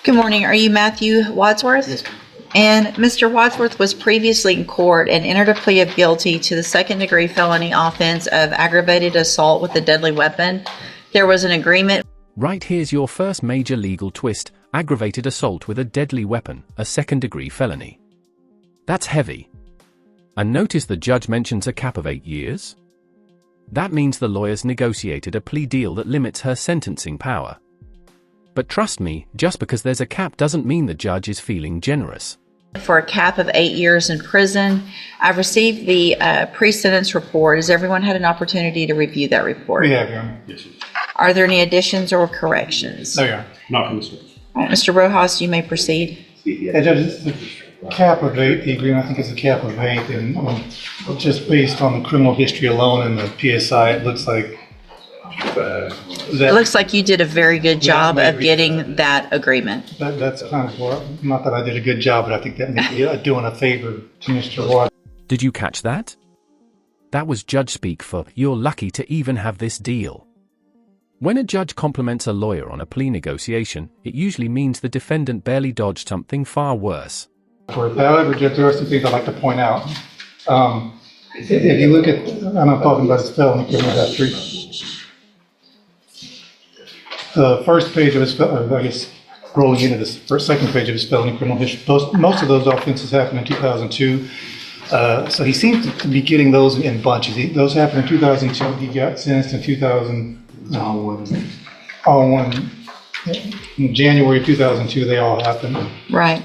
Good morning. Are you Matthew Wadsworth? Yes, ma'am. And Mr. Wadsworth was previously in court and entered a plea of guilty to the second-degree felony offense of aggravated assault with a deadly weapon. There was an agreement. Right, here's your first major legal twist: aggravated assault with a deadly weapon, a second-degree felony. That's heavy. And notice the judge mentions a cap of 8 years? That means the lawyers negotiated a plea deal that limits her sentencing power. But trust me, just because there's a cap doesn't mean the judge is feeling generous. For a cap of 8 years in prison. I've received the pre-sentence report. Has everyone had an opportunity to review that report? We have, Your Honor. Yes, sir. Are there any additions or corrections? No, Your Honor. Not from this one. All right, Mr. Rojas, you may proceed. Yeah, Judge, it's the cap of 8, the agreement, I think it's a cap of 8, and just based on the criminal history alone and the PSI, it looks like It looks like you did a very good job of getting that agreement. that's kind of what, not that I did a good job, but I think that may be doing a favor to Mr. Watt. Did you catch that? That was judge speak for "you're lucky to even have this deal." When a judge compliments a lawyer on a plea negotiation, it usually means the defendant barely dodged something far worse. However, Judge, there are some things I'd like to point out. If you look at, and I'm talking about his felony criminal history, the first page of his, I guess, rolling into the second page of his felony criminal history, most of those offenses happened in 2002. So he seems to be getting those in bunches. Those happened in 2002. He got sentenced in 2001. In January of 2002, they all happened. Right.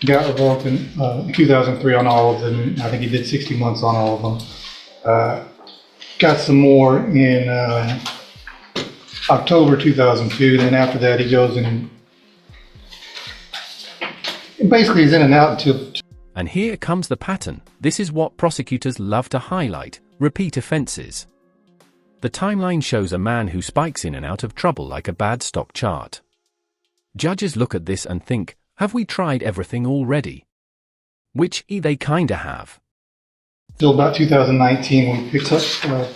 Got revoked in 2003 on all of them. I think he did 60 months on all of them. Got some more in October 2002. Then after that, he goes in. Basically, he's in and out until. And here comes the pattern. This is what prosecutors love to highlight: repeat offenses. The timeline shows a man who spikes in and out of trouble like a bad stock chart. Judges look at this and think, have we tried everything already? Which they kinda have. Till about 2019, we picked up some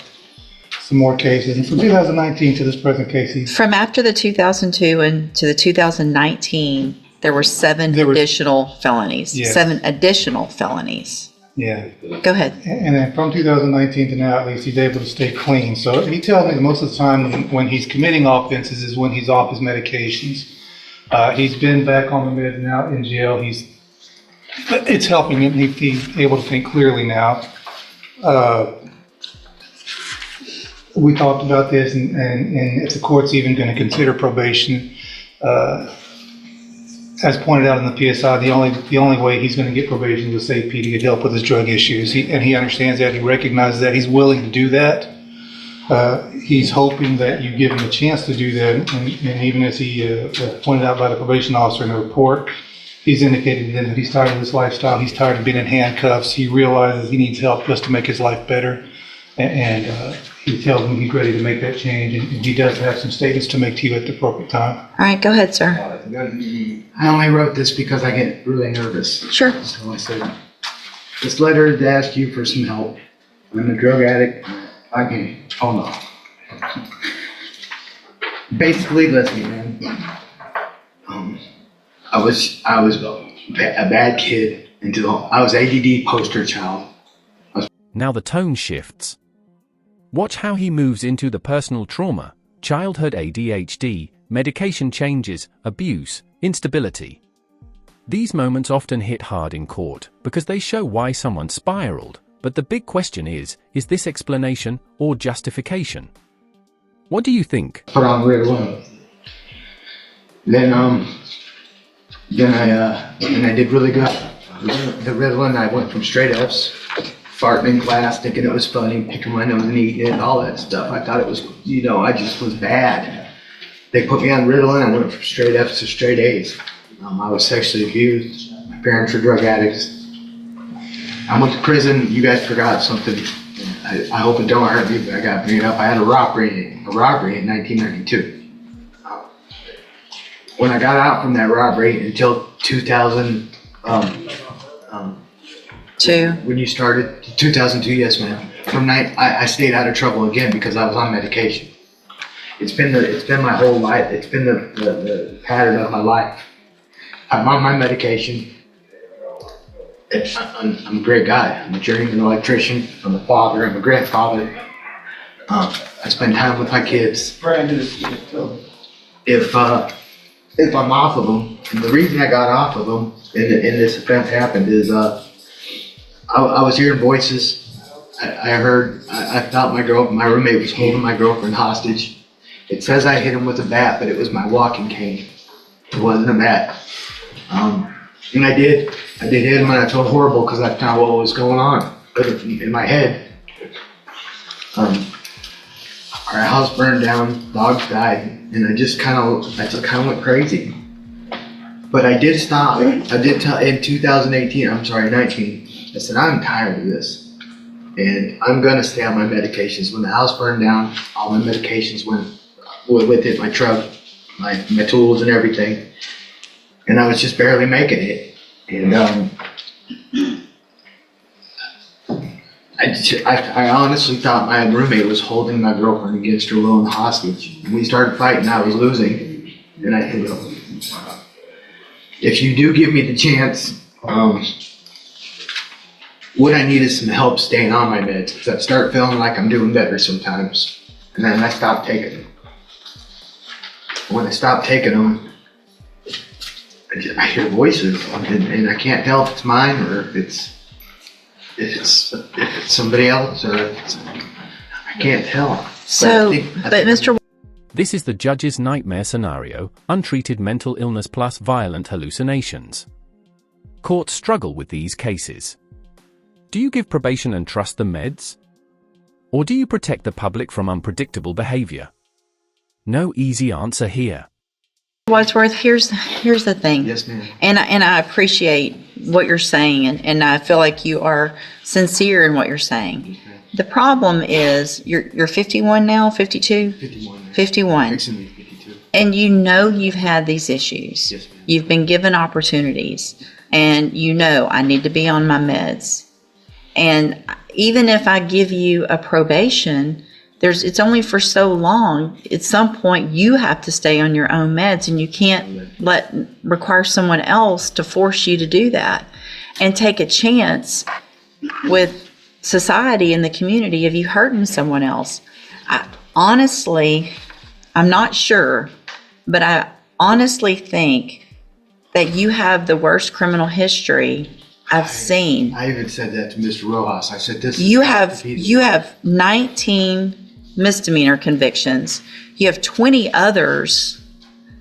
more cases. And from 2019 to this present case, From after the 2002 and to the 2019, there were seven additional felonies. Yes. 7 additional felonies. yeah. Go ahead. And then from 2019 to now, at least, he's able to stay clean. So he tells me that most of the time when he's committing offenses is when he's off his medications. He's been back on the meds now in jail. It's helping him. He's able to think clearly now. We talked about this, and if the court's even going to consider probation, as pointed out in the PSI, the only way he's going to get probation is with safety to get help with his drug issues. He understands that. He recognizes that. He's willing to do that. He's hoping that you give him a chance to do that. And even as he pointed out by the probation officer in the report, he's indicated that he's tired of this lifestyle. He's tired of being in handcuffs. He realizes he needs help just to make his life better. And he tells me he's ready to make that change. And he does have some statements to make to you at the appropriate time. All right, go ahead, sir. I only wrote this because I get really nervous. Sure. So I said, this letter is to ask you for some help. I'm a drug addict. I can, oh no. Basically, listen, man. I was a bad kid until I was ADD poster child. Now the tone shifts. Watch how he moves into the personal trauma, childhood ADHD, medication changes, abuse, instability. These moments often hit hard in court because they show why someone spiraled, but the big question is this explanation or justification? What do you think? Put on Ritalin. Then I did really good. The Ritalin, I went from straight ups, farting in class, thinking it was funny, picking my nose and eating it, all that stuff. I thought it was, I just was bad. They put me on Ritalin, I went from straight F's to straight A's. I was sexually abused. My parents were drug addicts. I went to prison. You guys forgot something. I hope it don't hurt me, but I got beat up. I had a robbery in 1992. When I got out from that robbery until 2002, when you started, 2002, yes ma'am. I stayed out of trouble again because I was on medication. It's been my whole life. It's been the pattern of my life. I'm on my medication. I'm a great guy. I'm a journeyman electrician. I'm a father. I'm a grandfather. I spend time with my kids. If I'm off of them, and the reason I got off of them and this offense happened is I was hearing voices. I thought my roommate was holding my girlfriend hostage. It says I hit him with a bat, but it was my walking cane. It wasn't a bat. And I did hit him, and I felt horrible because I found what was going on in my head. Our house burned down, dogs died, and I just kind of went crazy. But I did stop. I did tell in 19. I said, I'm tired of this, and I'm gonna stay on my medications. When the house burned down, all my medications went with it, my truck, my tools and everything, and I was just barely making it. And I honestly thought my roommate was holding my girlfriend against her will and hostage. When we started fighting, I was losing, and I said, if you do give me the chance, what I need is some help staying on my meds, because I start feeling like I'm doing better sometimes, and then I stop taking them. When I stop taking them, I hear voices, and I can't tell if it's mine or if it's somebody else, or I can't tell. But Mr. This is the judge's nightmare scenario: untreated mental illness plus violent hallucinations. Courts struggle with these cases. Do you give probation and trust the meds? Or do you protect the public from unpredictable behavior? No easy answer here. Wadsworth, here's the thing. Yes, ma'am. And I appreciate what you're saying, and I feel like you are sincere in what you're saying. Okay. The problem is you're 51 now, 52? 51. 51. Fixing to be 52. And you know you've had these issues. Yes, ma'am. You've been given opportunities, and you know I need to be on my meds. And even if I give you a probation, it's only for so long. At some point, you have to stay on your own meds, and you can't require someone else to force you to do that and take a chance with society and the community of you hurting someone else. I'm not sure, but I honestly think that you have the worst criminal history I've seen. I even said that to Mr. Rojas. I said, this is You have 19 misdemeanor convictions. You have 20 others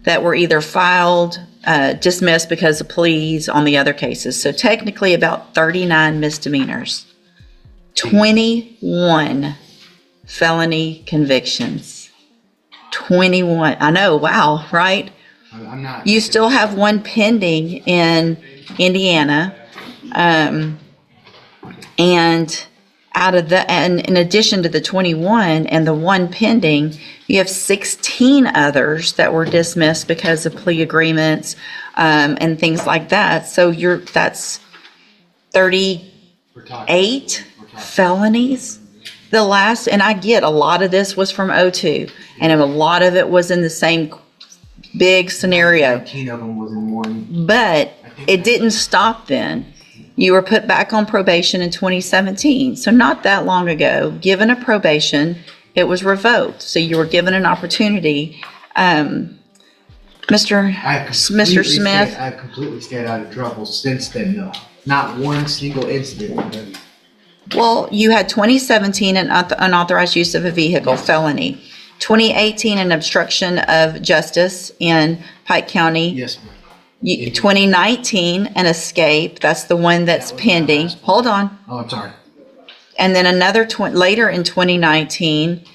that were either filed, dismissed because of pleas on the other cases. So technically about 39 misdemeanors. 21 felony convictions. 21. I know, wow, right? I'm not. You still have one pending in Indiana. And out of and in addition to the 21 and the one pending, you have 16 others that were dismissed because of plea agreements, and things like that. So that's 38 felonies. The last, and I get a lot of this was from '02, and a lot of it was in the same big scenario. 19 of them was in one. But it didn't stop then. You were put back on probation in 2017. So not that long ago, given a probation, it was revoked. So you were given an opportunity. Mr. Smith? I've completely stayed out of trouble since then, though. Not one single incident. Well, you had 2017 an unauthorized use of a vehicle, felony. 2018 an obstruction of justice in Pike County. Yes, ma'am. 2019 an escape. That's the one that's pending. Hold on. Oh, I'm sorry. And then another later in 2019,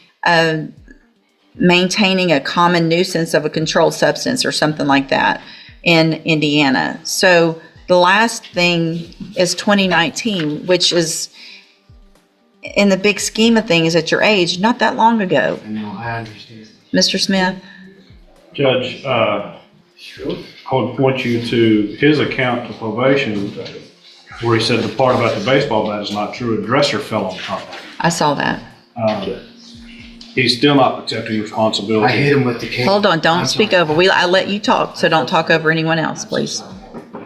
maintaining a common nuisance of a controlled substance or something like that in Indiana. So the last thing is 2019, which is, in the big scheme of things at your age, not that long ago. I know, I understand. Mr. Smith? Judge, I would point you to his account of probation where he said the part about the baseball bat is not true. A dresser fell on top of it. I saw that. he's still not accepting responsibility. I hit him with the cane. Hold on, don't I'm speak sorry. over. I let you talk, so don't talk over anyone else, please.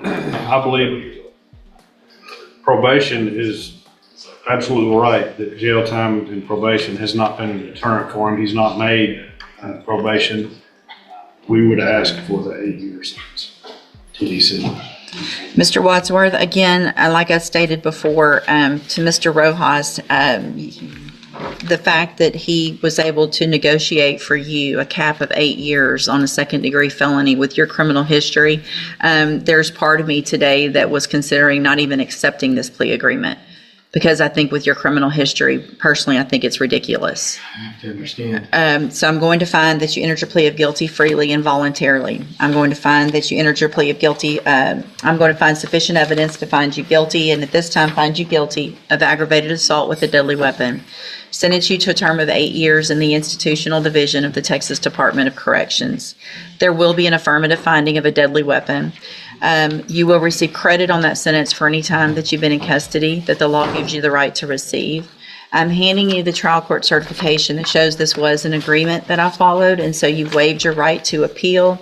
I believe probation is absolutely right, that jail time and probation has not been a deterrent for him. He's not made probation. We would ask for the 8 years TDC. Mr. Wadsworth, again, like I stated before, to Mr. Rojas, the fact that he was able to negotiate for you a cap of 8 years on a second-degree felony with your criminal history, there's part of me today that was considering not even accepting this plea agreement. Because I think with your criminal history, personally, I think it's ridiculous. I have to understand. So I'm going to find that you entered your plea of guilty freely and voluntarily. I'm going to find that you entered your plea of guilty. I'm going to find sufficient evidence to find you guilty, and at this time find you guilty of aggravated assault with a deadly weapon. Sentence you to a term of 8 years in the institutional division of the Texas Department of Corrections. There will be an affirmative finding of a deadly weapon. You will receive credit on that sentence for any time that you've been in custody that the law gives you the right to receive. I'm handing you the trial court certification that shows this was an agreement that I followed, and so you've waived your right to appeal.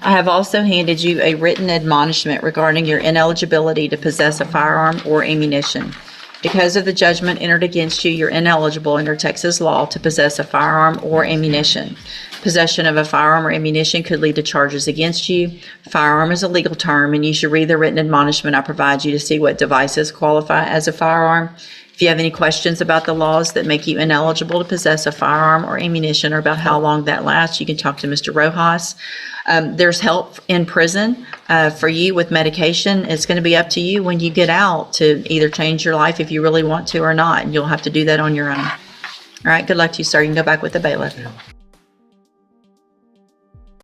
I have also handed you a written admonishment regarding your ineligibility to possess a firearm or ammunition. Because of the judgment entered against you, you're ineligible under Texas law to possess a firearm or ammunition. Possession of a firearm or ammunition could lead to charges against you. Firearm is a legal term, and you should read the written admonishment I provide you to see what devices qualify as a firearm. If you have any questions about the laws that make you ineligible to possess a firearm or ammunition or about how long that lasts, you can talk to Mr. Rojas. There's help in prison for you with medication. It's going to be up to you when you get out to either change your life if you really want to or not, and you'll have to do that on your own. All right, good luck to you, sir. You can go back with the bailiff.